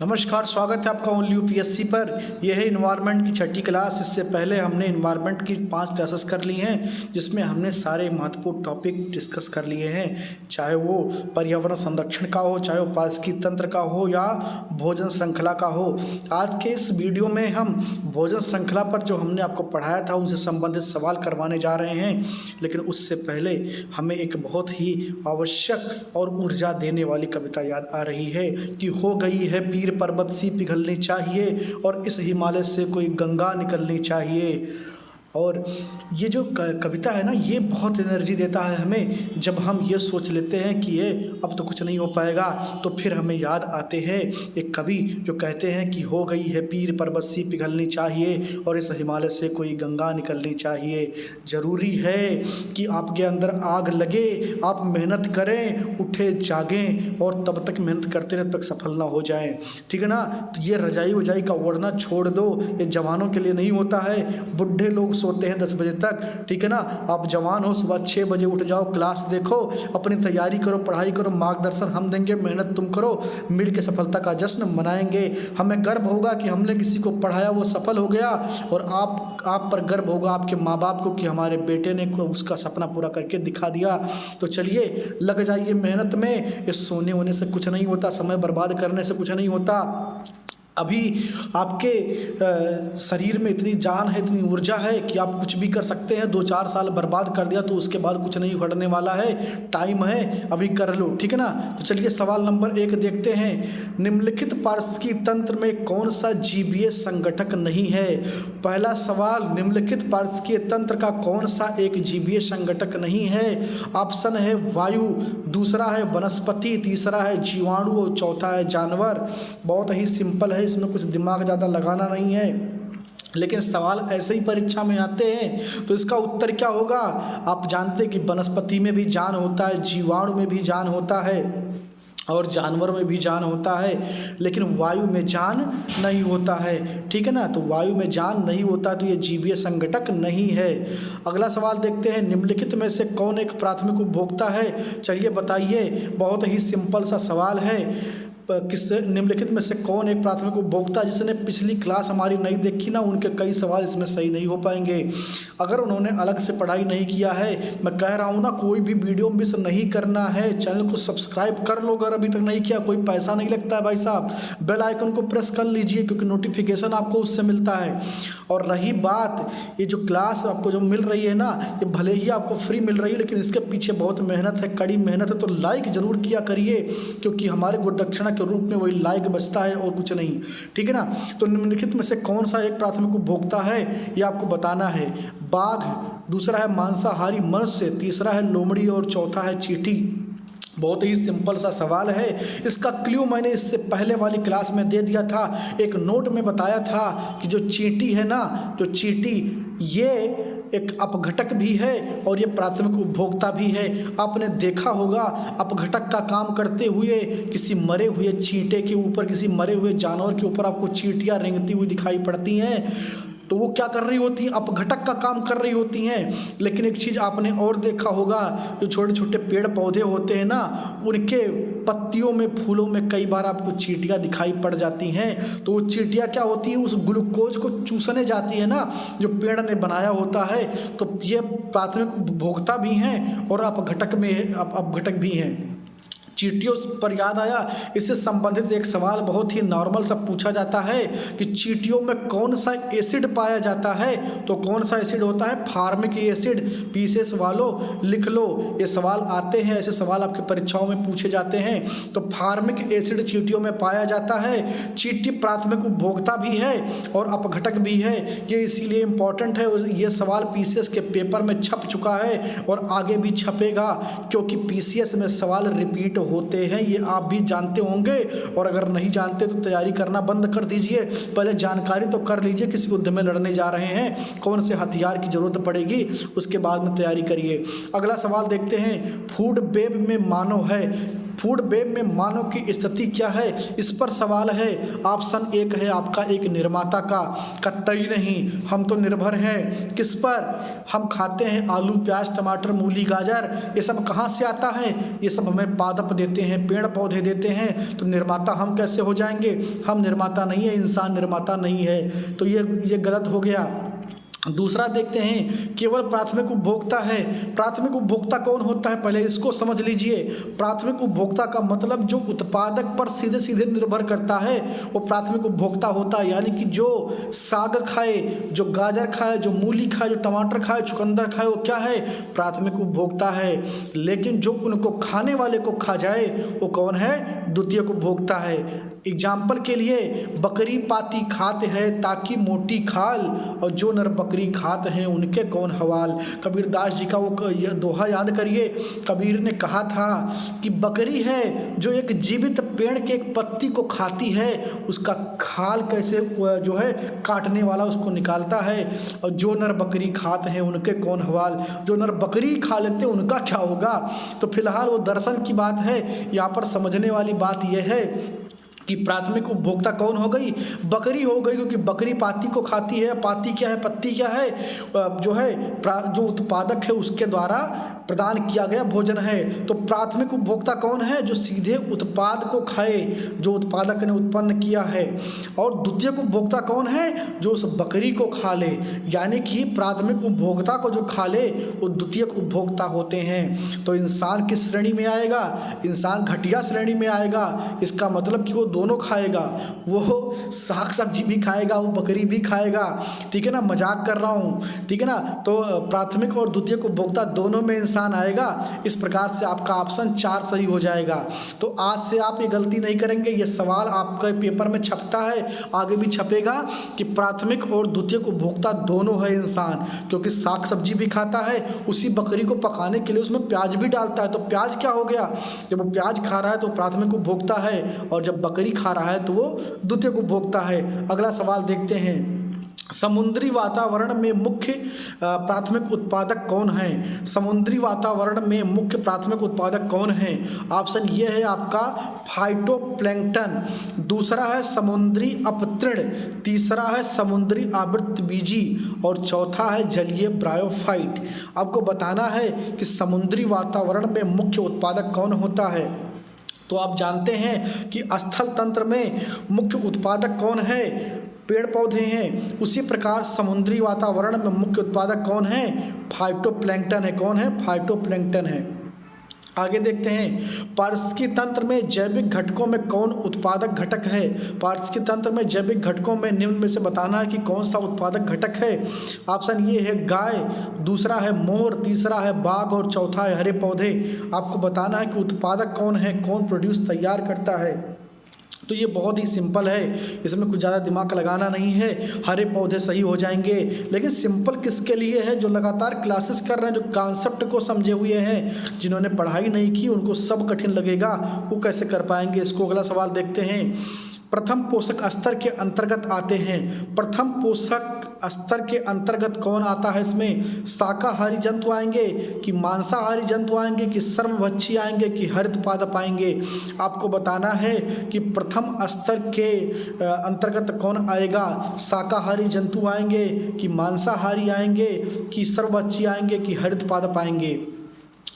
नमस्कार, स्वागत है आपका ओनली यूपीएससी पर। यह है इन्वायरमेंट की छठी क्लास। इससे पहले हमने इन्वायरमेंट की 5 क्लासेस कर ली हैं, जिसमें हमने सारे महत्वपूर्ण टॉपिक डिस्कस कर लिए हैं, चाहे वो पर्यावरण संरक्षण का हो, चाहे वो पारिस्थितिकी तंत्र का हो या भोजन श्रृंखला का हो। आज के इस वीडियो में हम भोजन श्रृंखला पर जो हमने आपको पढ़ाया था उनसे संबंधित सवाल करवाने जा रहे हैं, लेकिन उससे पहले हमें एक बहुत ही आवश्यक और ऊर्जा देने वाली कविता याद आ रही है कि हो गई है पीर पर्वत सी पिघलनी चाहिए और इस हिमालय से कोई गंगा निकलनी चाहिए। और ये जो कविता है ना, ये बहुत एनर्जी देता है हमें। जब हम ये सोच लेते हैं कि ये अब तो कुछ नहीं हो पाएगा, तो फिर हमें याद आते हैं एक कवि जो कहते हैं कि हो गई है पीर पर्वत सी पिघलनी चाहिए और इस हिमालय से कोई गंगा निकलनी चाहिए। ज़रूरी है कि आपके अंदर आग लगे, आप मेहनत करें, उठे जागें और तब तक मेहनत करते रहे, तब तक सफल ना हो जाएं। ठीक है ना। तो ये रजाई वजाई का ओढ़ना छोड़ दो, ये जवानों के लिए नहीं होता है। बुढ़े लोग सोते हैं 10 बजे तक। ठीक है ना। आप जवान हो, सुबह 6 बजे उठ जाओ, क्लास देखो, अपनी तैयारी करो, पढ़ाई करो, मार्गदर्शन हम देंगे, मेहनत तुम करो, मिल के सफलता का जश्न मनाएंगे। हमें गर्व होगा कि हमने किसी को पढ़ाया, वो सफल हो गया, और आप पर गर्व होगा आपके माँ बाप को कि हमारे बेटे ने उसका सपना पूरा करके दिखा दिया। तो चलिए लग जाइए मेहनत में। इस सोने होने से कुछ नहीं होता, समय बर्बाद करने से कुछ नहीं होता। अभी आपके शरीर में इतनी जान है, इतनी ऊर्जा है कि आप कुछ भी कर सकते हैं। 2-4 साल बर्बाद कर दिया तो उसके बाद कुछ नहीं घटने वाला है। टाइम है, अभी कर लो। ठीक है ना। तो चलिए सवाल नंबर 1 देखते हैं। निम्नलिखित पारिस्थितिकी तंत्र में कौन सा जीवीय संगठक नहीं है? पहला सवाल, निम्नलिखित पारिस्थितिकी तंत्र का कौन सा एक जीवीय संगठक नहीं है? ऑप्शन है वायु, दूसरा है वनस्पति, तीसरा है जीवाणु और चौथा है जानवर। बहुत ही सिंपल है, इसमें कुछ दिमाग ज़्यादा लगाना नहीं है, लेकिन सवाल ऐसे ही परीक्षा में आते हैं। तो इसका उत्तर क्या होगा? आप जानते हैं कि वनस्पति में भी जान होता है, जीवाणु में भी जान होता है और जानवर में भी जान होता है, लेकिन वायु में जान नहीं होता है। ठीक है ना। तो वायु में जान नहीं होता तो ये जीवीय संगठक नहीं है। अगला सवाल देखते हैं। निम्नलिखित में से कौन एक प्राथमिक उपभोक्ता है? चलिए बताइए। बहुत ही सिंपल सा सवाल है। किस निम्नलिखित में से कौन एक प्राथमिक उपभोक्ता? जिसने पिछली क्लास हमारी नहीं देखी ना, उनके कई सवाल इसमें सही नहीं हो पाएंगे। अगर उन्होंने अलग से पढ़ाई नहीं किया है, मैं कह रहा हूँ ना, कोई भी वीडियो मिस नहीं करना है। चैनल को सब्सक्राइब कर लो अगर अभी तक नहीं किया, कोई पैसा नहीं लगता है भाई साहब। बेल आइकन को प्रेस कर लीजिए क्योंकि नोटिफिकेशन आपको उससे मिलता है। और रही बात, ये जो क्लास आपको जो मिल रही है ना, ये भले ही आपको फ्री मिल रही है, लेकिन इसके पीछे बहुत मेहनत है, कड़ी मेहनत है। तो लाइक ज़रूर किया करिए, क्योंकि हमारे गुरु दक्षिणा के रूप में वही लाइक बचता है और कुछ नहीं। ठीक है ना। तो निम्नलिखित में से कौन सा एक प्राथमिक उपभोक्ता है, ये आपको बताना है। बाघ, दूसरा है मांसाहारी मनुष्य, तीसरा है लोमड़ी और चौथा है चींटी। बहुत ही सिंपल सा सवाल है। इसका क्ल्यू मैंने इससे पहले वाली क्लास में दे दिया था। एक नोट में बताया था कि जो चींटी है ना, जो चींटी ये एक अपघटक भी है और ये प्राथमिक उपभोक्ता भी है। आपने देखा होगा अपघटक का काम करते हुए किसी मरे हुए चींटे के ऊपर, किसी मरे हुए जानवर के ऊपर आपको चींटियाँ रेंगती हुई दिखाई पड़ती हैं। तो वो क्या कर रही होती हैं? अपघटक का काम कर रही होती हैं। लेकिन एक चीज़ आपने और देखा होगा, जो छोटे छोटे पेड़ पौधे होते हैं ना, उनके पत्तियों में, फूलों में कई बार आपको चींटियाँ दिखाई पड़ जाती हैं। तो वो चींटियाँ क्या होती हैं? उस ग्लूकोज को चूसने जाती है ना, जो पेड़ ने बनाया होता है। तो ये प्राथमिक उपभोक्ता भी हैं और अपघटक भी हैं। चींटियों पर याद आया, इससे संबंधित एक सवाल बहुत ही नॉर्मल सा पूछा जाता है कि चींटियों में कौन सा एसिड पाया जाता है? तो कौन सा एसिड होता है? Formic acid. पीसेस वालों लिख लो, ये सवाल आते हैं, ऐसे सवाल आपकी परीक्षाओं में पूछे जाते हैं। तो फार्मिक एसिड चींटियों में पाया जाता है। चींटी प्राथमिक उपभोक्ता भी है और अपघटक भी है। ये इसीलिए इम्पॉर्टेंट है। ये सवाल पीसीएस के पेपर में छप चुका है और आगे भी छपेगा, क्योंकि पीसीएस में सवाल रिपीट होते हैं, ये आप भी जानते होंगे। और अगर नहीं जानते तो तैयारी करना बंद कर दीजिए। पहले जानकारी तो कर लीजिए किस युद्ध में लड़ने जा रहे हैं, कौन से हथियार की जरूरत पड़ेगी, उसके बाद में तैयारी करिए। अगला सवाल देखते हैं। फूड वेब में मानव है, फूड वेब में मानव की स्थिति क्या है, इस पर सवाल है। ऑप्शन एक है आपका एक निर्माता का, कतई नहीं। हम तो निर्भर हैं किस पर, हम खाते हैं आलू प्याज टमाटर मूली गाजर, ये सब कहाँ से आता है, ये सब हमें पादप देते हैं, पेड़ पौधे देते हैं, तो निर्माता हम कैसे हो जाएंगे। हम निर्माता नहीं है, इंसान निर्माता नहीं है, तो ये गलत हो गया। दूसरा देखते हैं, केवल प्राथमिक उपभोक्ता है। प्राथमिक उपभोक्ता कौन होता है, पहले इसको समझ लीजिए। प्राथमिक उपभोक्ता का मतलब जो उत्पादक पर सीधे सीधे निर्भर करता है वो प्राथमिक उपभोक्ता होता है। यानी कि जो साग खाए, जो गाजर खाए, जो मूली खाए, जो टमाटर खाए, चुकंदर खाए, वो क्या है, प्राथमिक उपभोक्ता है। लेकिन जो उनको खाने वाले को खा जाए वो कौन है, द्वितीयक उपभोक्ता है। एग्जाम्पल के लिए, बकरी पाती खाते हैं ताकि मोटी खाल, और जो नर बकरी खाते हैं उनके कौन हवाल। कबीरदास जी का वो दोहा याद करिए। कबीर ने कहा था कि बकरी है जो एक जीवित पेड़ के एक पत्ती को खाती है, उसका खाल कैसे जो है काटने वाला उसको निकालता है, और जो नर बकरी खाते हैं उनके कौन हवाल। जो नर बकरी खा लेते हैं उनका क्या होगा। तो फिलहाल वो दर्शन की बात है, यहाँ पर समझने वाली बात यह है कि प्राथमिक उपभोक्ता कौन हो गई, बकरी हो गई, क्योंकि बकरी पाती को खाती है। पाती क्या है, पत्ती क्या है, जो है जो उत्पादक है उसके द्वारा प्रदान किया गया भोजन है। तो प्राथमिक उपभोक्ता कौन है, जो सीधे उत्पाद को खाए जो उत्पादक ने उत्पन्न किया है। और द्वितीयक उपभोक्ता कौन है, जो उस बकरी को खा ले। यानी कि प्राथमिक उपभोक्ता को जो खा ले वो द्वितीयक उपभोक्ता होते हैं। तो इंसान किस श्रेणी में आएगा, इंसान घटिया श्रेणी में आएगा। इसका मतलब कि वो दोनों खाएगा, वो साग सब्जी भी खाएगा, वो बकरी भी खाएगा। ठीक है ना, मजाक कर रहा हूँ, ठीक है ना। तो प्राथमिक और द्वितीयक उपभोक्ता दोनों में इंसान आएगा। इस प्रकार से आपका ऑप्शन 4 सही हो जाएगा। तो आज से आप ये गलती नहीं करेंगे। ये सवाल आपके पेपर में छपता है, आगे भी छपेगा कि प्राथमिक और द्वितीयक उपभोक्ता दोनों है इंसान, क्योंकि साग सब्जी भी खाता है, उसी बकरी को पकाने के लिए उसमें प्याज भी डालता है। तो प्याज क्या हो गया, जब वो प्याज खा रहा है तो प्राथमिक उपभोक्ता है, और जब बकरी खा रहा है तो वो द्वितीयक उपभोक्ता है। अगला सवाल देखते हैं, समुद्री वातावरण में मुख्य प्राथमिक उत्पादक कौन है। समुद्री वातावरण में मुख्य प्राथमिक उत्पादक कौन है। ऑप्शन ये है आपका फाइटोप्लैंक्टन, दूसरा है समुद्री अपतृण, तीसरा है समुद्री आवृतबीजी, और चौथा है जलीय ब्रायोफाइट। आपको बताना है कि समुद्री वातावरण में मुख्य उत्पादक कौन होता है। तो आप जानते हैं कि स्थल तंत्र में मुख्य उत्पादक कौन है, पेड़ पौधे हैं। उसी प्रकार समुद्री वातावरण में मुख्य उत्पादक कौन है, फाइटोप्लैंक्टन है। कौन है, फाइटोप्लैंक्टन है। आगे देखते हैं, पारिस्थितिकी तंत्र में जैविक घटकों में कौन उत्पादक घटक है। पारिस्थितिकी तंत्र में जैविक घटकों में निम्न में से बताना है कि कौन सा उत्पादक घटक है। ऑप्शन ये है गाय, दूसरा है मोर, तीसरा है बाघ, और चौथा है हरे पौधे। आपको बताना है कि उत्पादक कौन है, कौन प्रोड्यूस तैयार करता है। तो ये बहुत ही सिंपल है, इसमें कुछ ज़्यादा दिमाग लगाना नहीं है। हरे पौधे सही हो जाएंगे। लेकिन सिंपल किसके लिए है, जो लगातार क्लासेस कर रहे हैं, जो कॉन्सेप्ट को समझे हुए हैं। जिन्होंने पढ़ाई नहीं की उनको सब कठिन लगेगा, वो कैसे कर पाएंगे इसको। अगला सवाल देखते हैं, प्रथम पोषक स्तर के अंतर्गत आते हैं। प्रथम पोषक स्तर के अंतर्गत कौन आता है इसमें, शाकाहारी जंतु आएंगे कि मांसाहारी जंतु आएंगे कि सर्वभक्षी आएंगे कि हरित पादप आएंगे। आपको बताना है कि प्रथम स्तर के अंतर्गत कौन आएगा, शाकाहारी जंतु आएंगे कि मांसाहारी आएंगे कि सर्वभक्षी आएंगे कि हरित पादप आएंगे।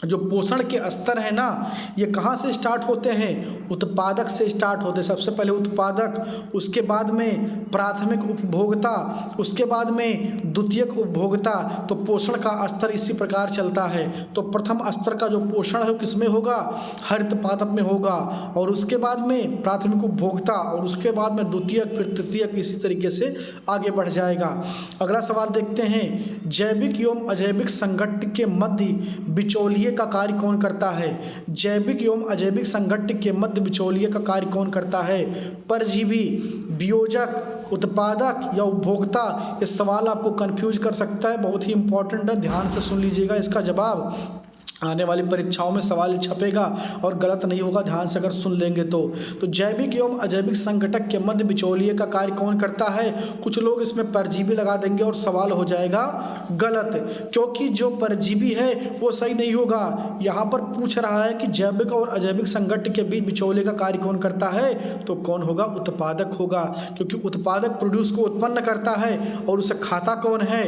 जो पोषण के स्तर है ना, ये कहाँ से स्टार्ट होते हैं, उत्पादक से स्टार्ट होते हैं। सबसे पहले उत्पादक, उसके बाद में प्राथमिक उपभोक्ता, उसके बाद में द्वितीयक उपभोक्ता। तो पोषण का स्तर इसी प्रकार चलता है। तो प्रथम स्तर का जो पोषण है किसमें होगा, हरित पादप में होगा, और उसके बाद में प्राथमिक उपभोक्ता, और उसके बाद में द्वितीयक, फिर तृतीयक, इसी तरीके से आगे बढ़ जाएगा। अगला सवाल देखते हैं, जैविक एवं अजैविक संघट्ट के मध्य बिचौलिए का कार्य कौन करता है। जैविक एवं अजैविक संघट्ट के मध्य बिचौलिए का कार्य कौन करता है, परजीवी, वियोजक, उत्पादक या उपभोक्ता। इस सवाल आपको कंफ्यूज कर सकता है, बहुत ही इंपॉर्टेंट है, ध्यान से सुन लीजिएगा इसका जवाब। आने वाली परीक्षाओं में सवाल छपेगा और गलत नहीं होगा, ध्यान से अगर सुन लेंगे तो जैविक एवं अजैविक संघटक के मध्य बिचौलिए का कार्य कौन करता है? कुछ लोग इसमें परजीवी लगा देंगे और सवाल हो जाएगा गलत, क्योंकि जो परजीवी है वो सही नहीं होगा। यहाँ पर पूछ रहा है कि जैविक और अजैविक संघटक के बीच बिचौलिए का कार्य कौन करता है, तो कौन होगा? उत्पादक होगा, क्योंकि उत्पादक प्रोड्यूस को उत्पन्न करता है और उसे खाता कौन है?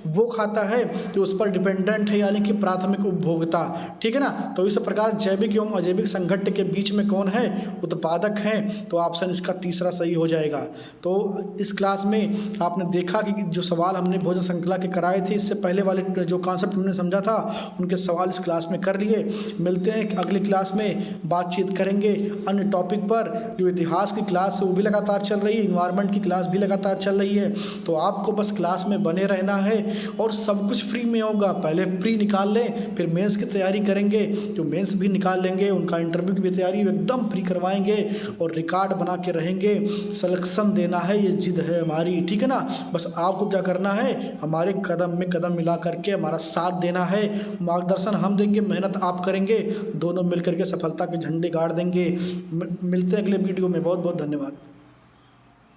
वो खाता है जो उस पर डिपेंडेंट है, यानी कि प्राथमिक उपभोक्ता। ठीक है ना। तो इस प्रकार जैविक एवं अजैविक संघट्ट के बीच में कौन है? उत्पादक है। तो ऑप्शन इसका तीसरा सही हो जाएगा। तो इस क्लास में आपने देखा कि जो सवाल हमने भोजन श्रृंखला के कराए थे, इससे पहले वाले जो कॉन्सेप्ट हमने समझा था उनके सवाल इस क्लास में कर लिए। मिलते हैं अगली क्लास में, बातचीत करेंगे अन्य टॉपिक पर। जो इतिहास की क्लास है वो भी लगातार चल रही है, इन्वायरमेंट की क्लास भी लगातार चल रही है। तो आपको बस क्लास में बने रहना है और सब कुछ फ्री में होगा। पहले प्री निकाल लें, फिर मेंस की तैयारी करेंगे, जो मेंस भी निकाल लेंगे, उनका इंटरव्यू की भी तैयारी एकदम फ्री करवाएंगे और रिकॉर्ड बना के रहेंगे। सिलेक्शन देना है, ये जिद है हमारी। ठीक है ना। बस आपको क्या करना है, हमारे कदम में कदम मिला करके हमारा साथ देना है। मार्गदर्शन हम देंगे, मेहनत आप करेंगे, दोनों मिल करके सफलता के झंडे गाड़ देंगे। मिलते हैं अगले वीडियो में। बहुत बहुत धन्यवाद।